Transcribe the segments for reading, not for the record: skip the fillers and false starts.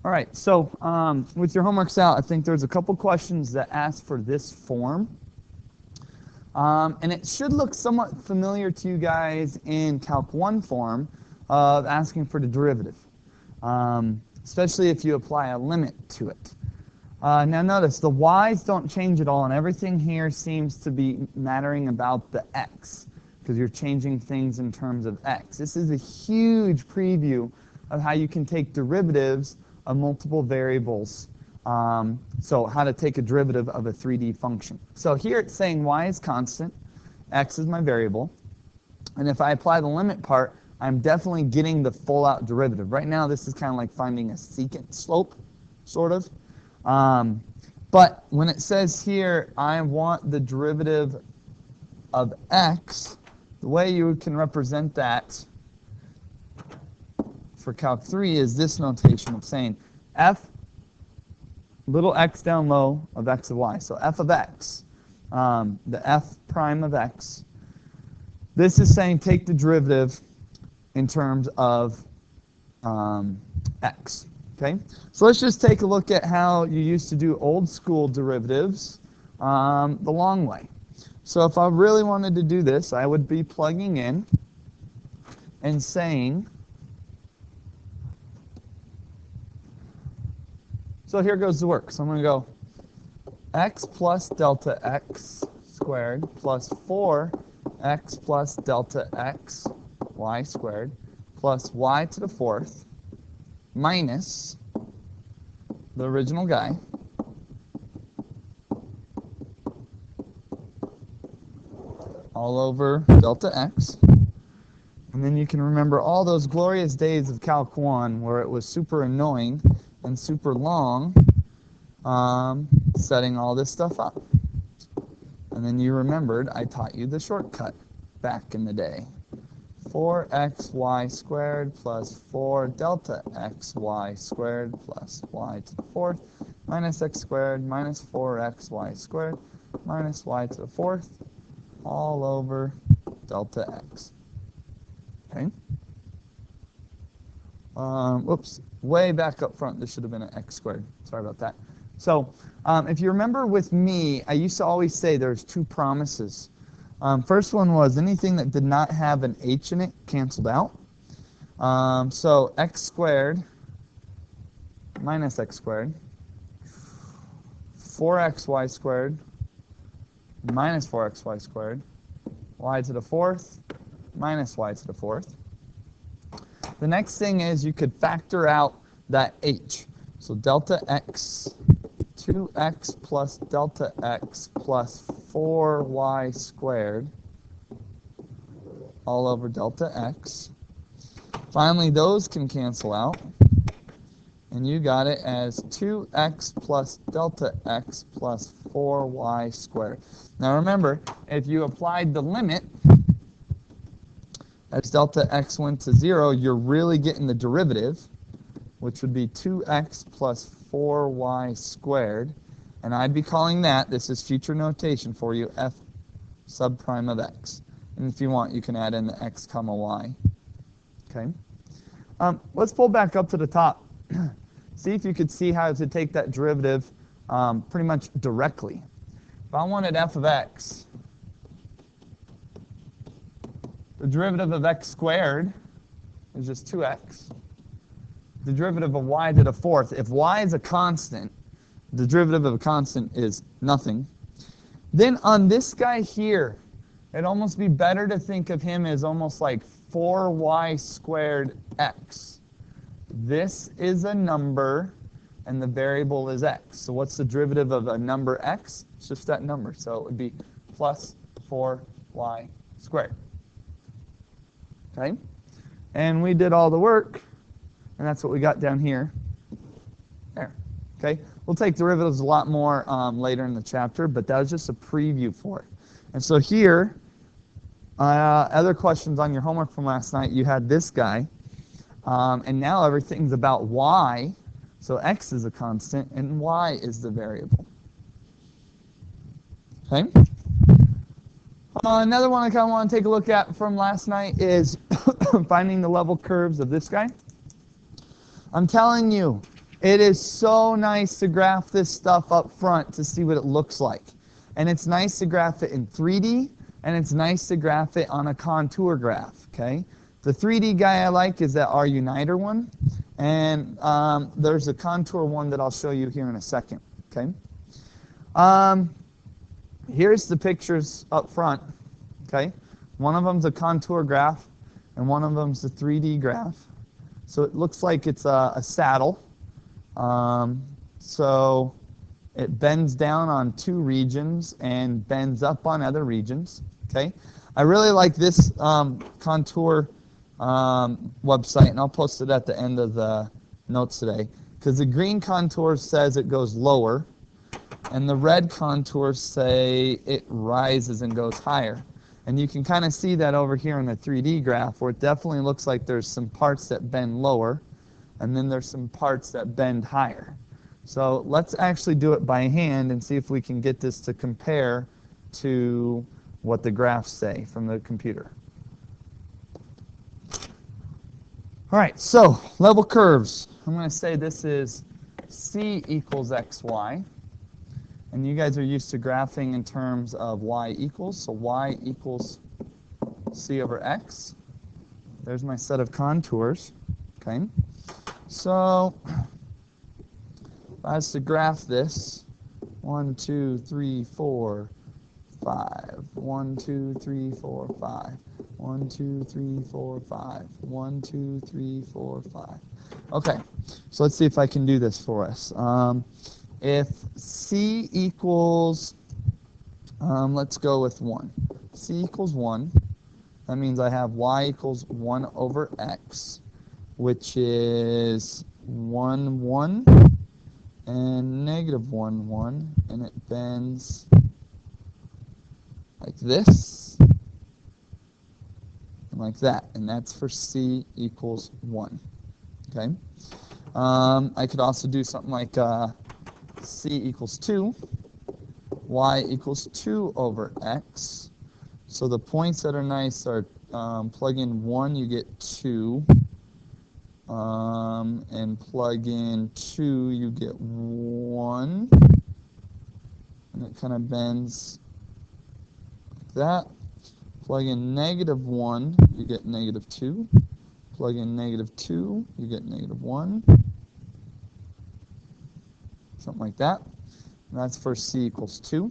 All right, so with your homeworks out, I think there's a couple questions that ask for this form. And it should look somewhat familiar to you guys in Calc 1 form of asking for the derivative, especially if you apply a limit to it. Now notice, the y's don't change at all, and everything here seems to be mattering about the x, because you're changing things in terms of x. This is a huge preview of how you can take derivatives of multiple variables. So how to take a derivative of a 3D function. So here it's saying y is constant, x is my variable, and if I apply the limit part, I'm definitely getting the full out derivative. Right now this is kind of like finding a secant slope, sort of. But when it says here, I want the derivative of x, the way you can represent that for Calc 3 is this notation of saying f little x down low of x of y. So f of x, the f prime of x, this is saying take the derivative in terms of x. Okay, so let's just take a look at how you used to do old school derivatives the long way. So if I really wanted to do this, I would be plugging in and saying, so here goes the work. So I'm going to go x plus delta x squared plus 4x plus delta x y squared plus y to the fourth minus the original guy all over delta x. And then you can remember all those glorious days of Calc 1 where it was super annoying and super long setting all this stuff up. And then you remembered I taught you the shortcut back in the day. 4xy squared plus 4 delta xy squared plus y to the fourth minus x squared minus 4xy squared minus y to the fourth all over delta x. Okay. Whoops, way back up front, this should have been an x squared. Sorry about that. So if you remember with me, I used to always say there's two promises. First one was anything that did not have an h in it canceled out. So x squared minus x squared, 4xy squared minus 4xy squared, y to the fourth minus y to the fourth. The next thing is you could factor out that h. So delta x, 2x plus delta x plus 4y squared all over delta x. Finally, those can cancel out. And you got it as 2x plus delta x plus 4y squared. Now remember, if you applied the limit, as delta x went to 0, you're really getting the derivative, which would be 2x plus 4y squared. And I'd be calling that, this is future notation for you, f subprime of x. And if you want, you can add in the x comma y. Okay. Let's pull back up to the top. See if you could see how to take that derivative pretty much directly. If I wanted f of x, the derivative of x squared is just 2x. The derivative of y to the fourth, if y is a constant, the derivative of a constant is nothing. Then on this guy here, it'd almost be better to think of him as almost like 4y squared x. This is a number, and the variable is x. So what's the derivative of a number x? It's just that number. So it would be plus 4y squared. Okay? And we did all the work, and that's what we got down here. There. Okay? We'll take derivatives a lot more later in the chapter, but that was just a preview for it. And so here, other questions on your homework from last night, you had this guy. And now everything's about y. So x is a constant, and y is the variable. Okay? Another one I kind of want to take a look at from last night is finding the level curves of this guy. I'm telling you, It is so nice to graph this stuff up front to see what it looks like. And it's nice to graph it in 3D, and it's nice to graph it on a contour graph, okay? The 3D guy I like is that R-Uniter one, and there's a contour one that I'll show you here in a second, okay? Here's the pictures up front, okay? One of them's a contour graph, and one of them's a 3D graph. So it looks like it's a saddle. So it bends down on two regions and bends up on other regions, okay? I really like this contour website, and I'll post it at the end of the notes today, because the green contour says it goes lower, and the red contours say it rises and goes higher. And you can kind of see that over here in the 3D graph, where it definitely looks like there's some parts that bend lower, and then there's some parts that bend higher. So let's actually do it by hand and see if we can get this to compare to what the graphs say from the computer. All right, so level curves. I'm going to say this is C equals xy. And you guys are used to graphing in terms of y equals. So y equals c over x. There's my set of contours. Okay. So if I was to graph this, 1, 2, 3, 4, 5. 1, 2, 3, 4, 5. 1, 2, 3, 4, 5. 1, 2, 3, 4, 5. Okay. So let's see if I can do this for us. If c equals, let's go with 1. C equals 1. That means I have y equals 1 over x, which is 1, 1, and negative 1, 1, and it bends like this, and like that, and that's for c equals 1. Okay. I could also do something like c equals 2, y equals 2 over x. So the points that are nice are plug in 1, you get 2. And plug in 2, you get 1. And it kind of bends like that. Plug in negative 1, you get negative 2. Plug in negative 2, you get negative 1. Something like that. And that's for c equals 2.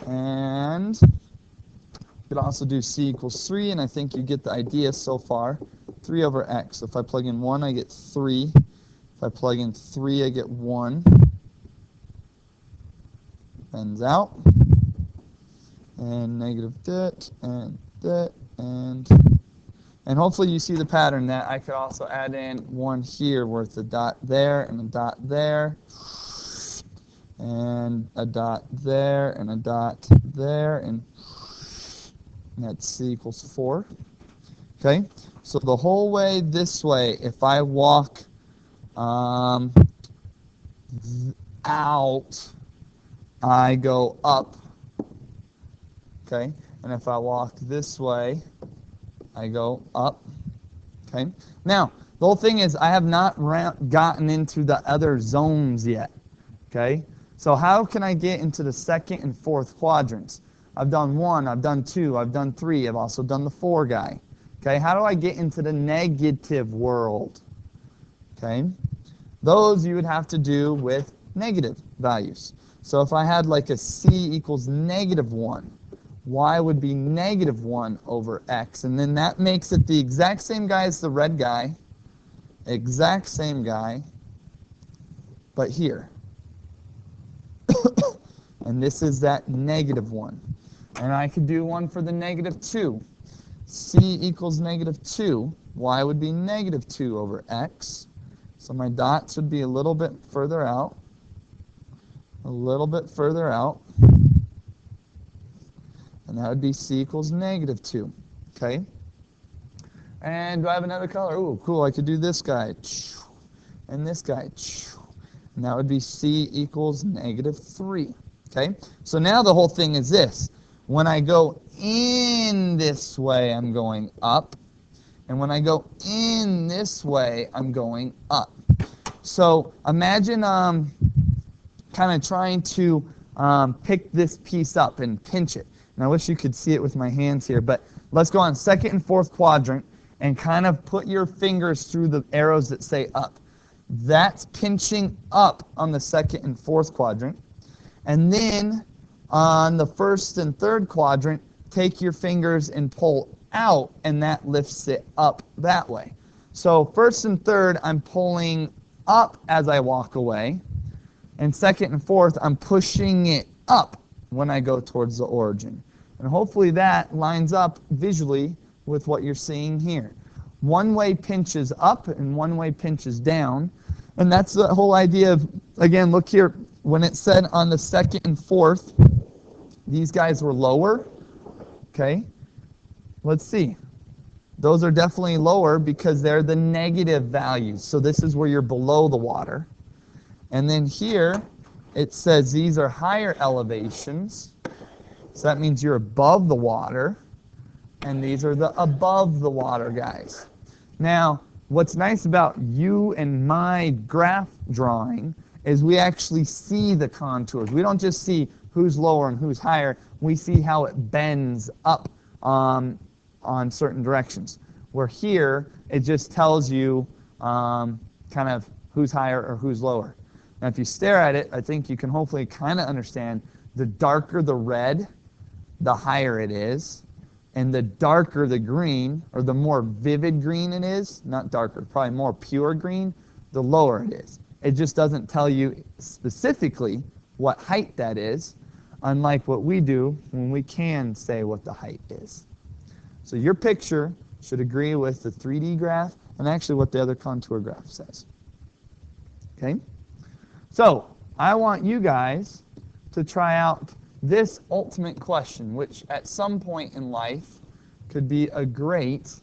And you could also do c equals 3, and I think you get the idea so far. 3 over x. So if I plug in 1, I get 3. If I plug in 3, I get 1. Bends out. And negative that, and hopefully you see the pattern that I could also add in 1 here with a dot there and a dot there. And a dot there, and a dot there, and that's c equals 4. Okay, so the whole way this way, if I walk out, I go up. Okay, and if I walk this way, I go up. Okay, now the whole thing is I have not gotten into the other zones yet. Okay. So how can I get into the second and fourth quadrants? I've done 1, I've done 2, I've done 3, I've also done the 4 guy. Okay, how do I get into the negative world? Okay, those you would have to do with negative values. So if I had like a c equals negative 1, y would be negative 1 over x, and then that makes it the exact same guy as the red guy, exact same guy, but here. And this is that negative 1. And I could do one for the negative 2. C equals negative 2. Y would be negative 2 over x. So my dots would be a little bit further out. A little bit further out. And that would be c equals negative 2. Okay? And do I have another color? Ooh, cool. I could do this guy. And this guy. And that would be c equals negative 3. Okay? So now the whole thing is this. When I go in this way, I'm going up. And when I go in this way, I'm going up. So imagine kind of trying to pick this piece up and pinch it. And I wish you could see it with my hands here, but let's go on second and fourth quadrant and kind of put your fingers through the arrows that say up. That's pinching up on the second and fourth quadrant. And then on the first and third quadrant, take your fingers and pull out, and that lifts it up that way. So first and third, I'm pulling up as I walk away. And second and fourth, I'm pushing it up when I go towards the origin. And hopefully that lines up visually with what you're seeing here. One way pinches up and one way pinches down. And that's the whole idea of, again, look here, when it said on the second and fourth, these guys were lower. Okay, let's see. Those are definitely lower because they're the negative values. So this is where you're below the water. And then here, it says these are higher elevations. So that means you're above the water. And these are the above the water guys. Now, what's nice about you and my graph drawing is we actually see the contours. We don't just see who's lower and who's higher. We see how it bends up on certain directions. Where here, it just tells you kind of who's higher or who's lower. Now, if you stare at it, I think you can hopefully kind of understand the darker the red, the higher it is. And the darker the green, or the more vivid green it is, not darker, probably more pure green, the lower it is. It just doesn't tell you specifically what height that is, unlike what we do when we can say what the height is. So your picture should agree with the 3D graph and actually what the other contour graph says. Okay? So I want you guys to try out this ultimate question, which at some point in life could be a great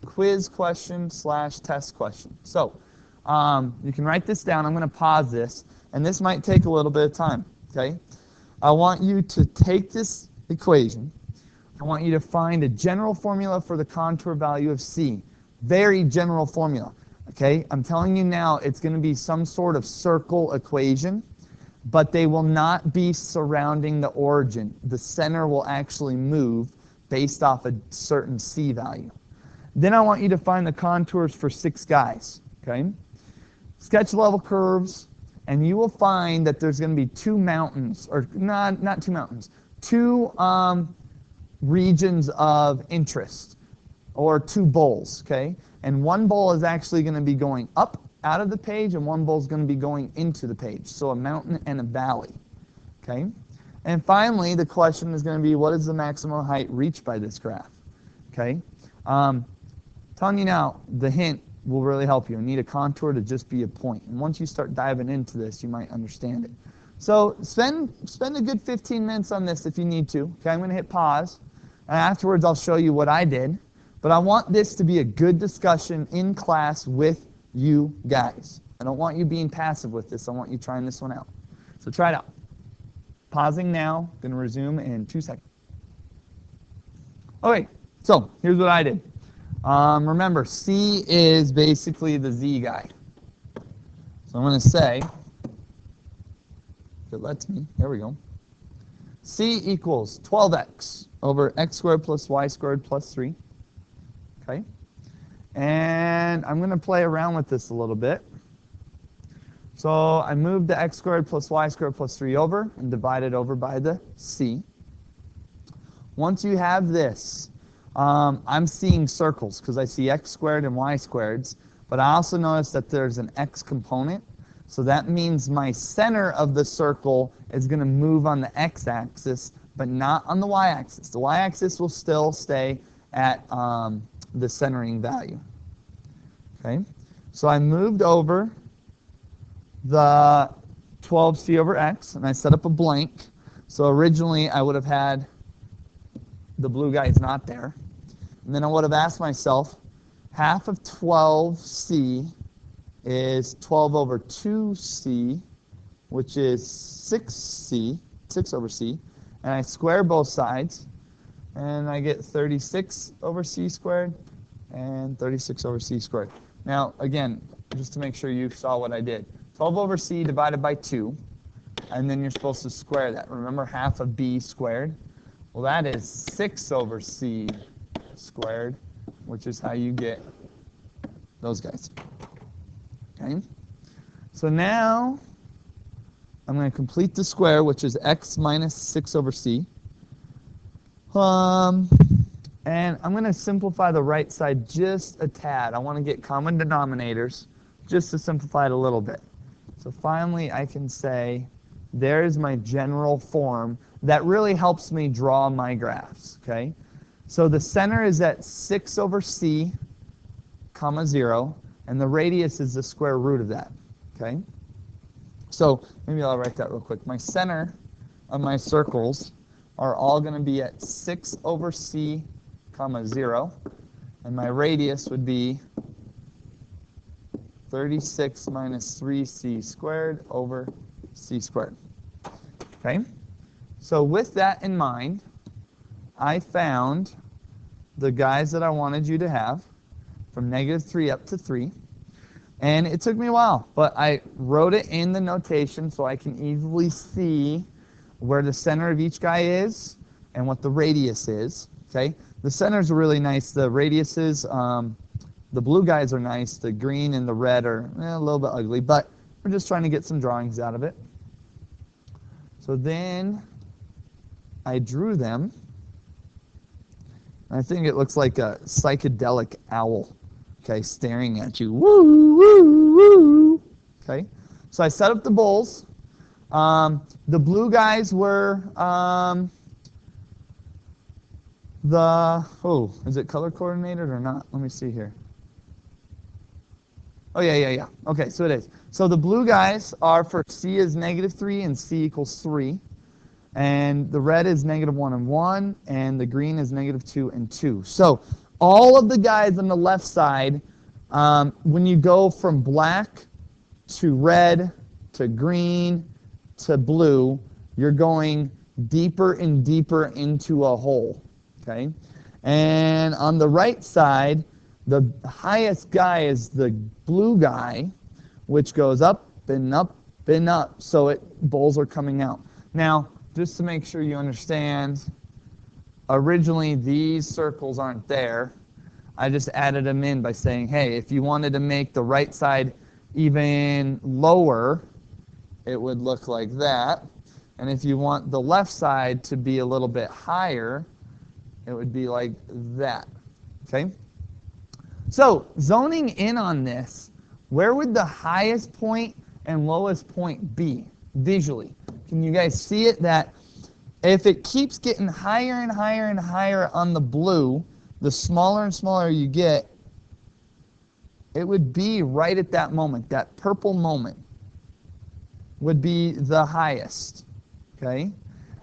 quiz question / test question. So you can write this down. I'm going to pause this, and this might take a little bit of time. Okay? I want you to take this equation. I want you to find a general formula for the contour value of C. Very general formula. Okay? I'm telling you now, it's going to be some sort of circle equation, but they will not be surrounding the origin. The center will actually move based off a certain C value. Then I want you to find the contours for 6 guys. Okay? Sketch level curves, and you will find that there's going to be 2 mountains, or not 2 mountains, 2 regions of interest, or 2 bowls. Okay? And one bowl is actually going to be going up out of the page, and one bowl is going to be going into the page. So a mountain and a valley. Okay? And finally, the question is going to be, what is the maximum height reached by this graph? Okay? Telling you now, the hint will really help you. You need a contour to just be a point. And once you start diving into this, you might understand it. So spend a good 15 minutes on this if you need to. Okay? I'm going to hit pause. And afterwards, I'll show you what I did. But I want this to be a good discussion in class with you guys. I don't want you being passive with this. I want you trying this one out. So try it out. Pausing now. Going to resume in 2 seconds. Okay, so here's what I did. Remember, C is basically the Z guy. So I'm going to say, if it lets me, there we go. C equals 12x over x squared plus y squared plus 3. Okay? And I'm going to play around with this a little bit. So I moved the x squared plus y squared plus 3 over and divided over by the C. Once you have this, I'm seeing circles because I see x squared and y squareds, but I also notice that there's an x component. So that means my center of the circle is going to move on the x-axis, but not on the y-axis. The y-axis will still stay at the centering value. Okay, so I moved over the 12c over x, and I set up a blank. So originally I would have had the blue guy is not there. And then I would have asked myself, half of 12c is 12 over 2c, which is 6c, 6 over c. And I square both sides, and I get 36 over c squared and 36 over c squared. Now, again, just to make sure you saw what I did. 12 over c divided by 2, and then you're supposed to square that. Remember half of b squared? Well, that is 6 over c squared, which is how you get those guys. Okay? So now I'm going to complete the square, which is x minus 6 over c. And I'm going to simplify the right side just a tad. I want to get common denominators just to simplify it a little bit. So finally I can say there's my general form that really helps me draw my graphs. Okay? So the center is at 6 over c, comma 0, and the radius is the square root of that. Okay? So maybe I'll write that real quick. My center of my circles are all going to be at 6 over c, comma 0, and my radius would be 36 minus 3c squared over c squared. Okay? So with that in mind, I found the guys that I wanted you to have from -3 up to 3. And it took me a while, but I wrote it in the notation so I can easily see where the center of each guy is and what the radius is. Okay? The centers are really nice. The radiuses, the blue guys are nice. The green and the red are a little bit ugly, but we're just trying to get some drawings out of it. So then I drew them. I think it looks like a psychedelic owl, okay, staring at you. Woo, woo, woo. Okay, so I set up the bowls. The blue guys were is it color coordinated or not? Let me see here. Oh, yeah. Okay, so it is. So the blue guys are for c is -3 and c equals 3. And the red is -1 and 1, and the green is -2 and 2. So all of the guys on the left side, when you go from black to red to green to blue, you're going deeper and deeper into a hole. Okay? And on the right side, the highest guy is the blue guy, which goes up and up and up. So bowls are coming out. Now, just to make sure you understand, originally these circles aren't there. I just added them in by saying, hey, if you wanted to make the right side even lower, it would look like that. And if you want the left side to be a little bit higher, it would be like that. Okay? So, zoning in on this, where would the highest point and lowest point be visually? Can you guys see it? That if it keeps getting higher and higher and higher on the blue, the smaller and smaller you get, it would be right at that moment. That purple moment would be the highest. Okay?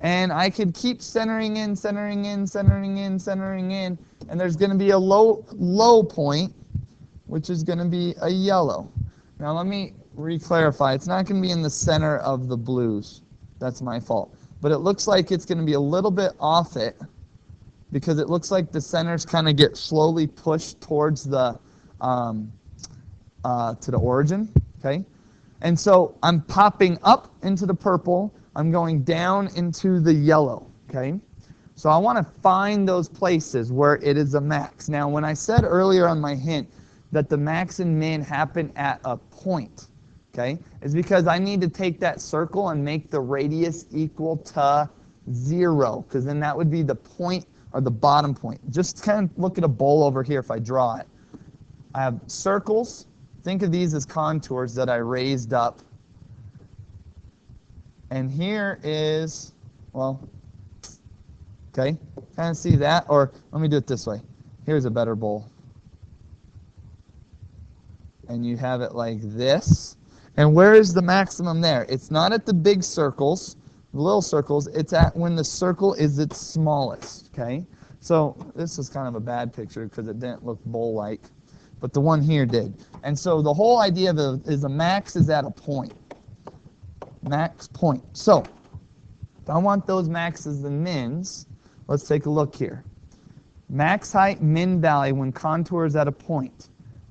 And I could keep centering in, centering in, centering in, centering in, and there's going to be a low point, which is going to be a yellow. Now let me re-clarify. It's not going to be in the center of the blues. That's my fault. But it looks like it's going to be a little bit off it because it looks like the centers kind of get slowly pushed towards the to the origin. Okay? And so I'm popping up into the purple. I'm going down into the yellow. Okay? So I want to find those places where it is a max. Now, when I said earlier on my hint that the max and min happen at a point, okay, is because I need to take that circle and make the radius equal to 0, because then that would be the point or the bottom point. Just kind of look at a bowl over here if I draw it. I have circles. Think of these as contours that I raised up. And here is, well, okay, kind of see that? Or let me do it this way. Here's a better bowl. And you have it like this. And where is the maximum there? It's not at the big circles, the little circles. It's at when the circle is its smallest, okay? So this is kind of a bad picture because it didn't look bowl-like, but the one here did. And so the whole idea of it is the max is at a point. Max point. So if I want those maxes and mins, let's take a look here. Max height, min valley when contour is at a point.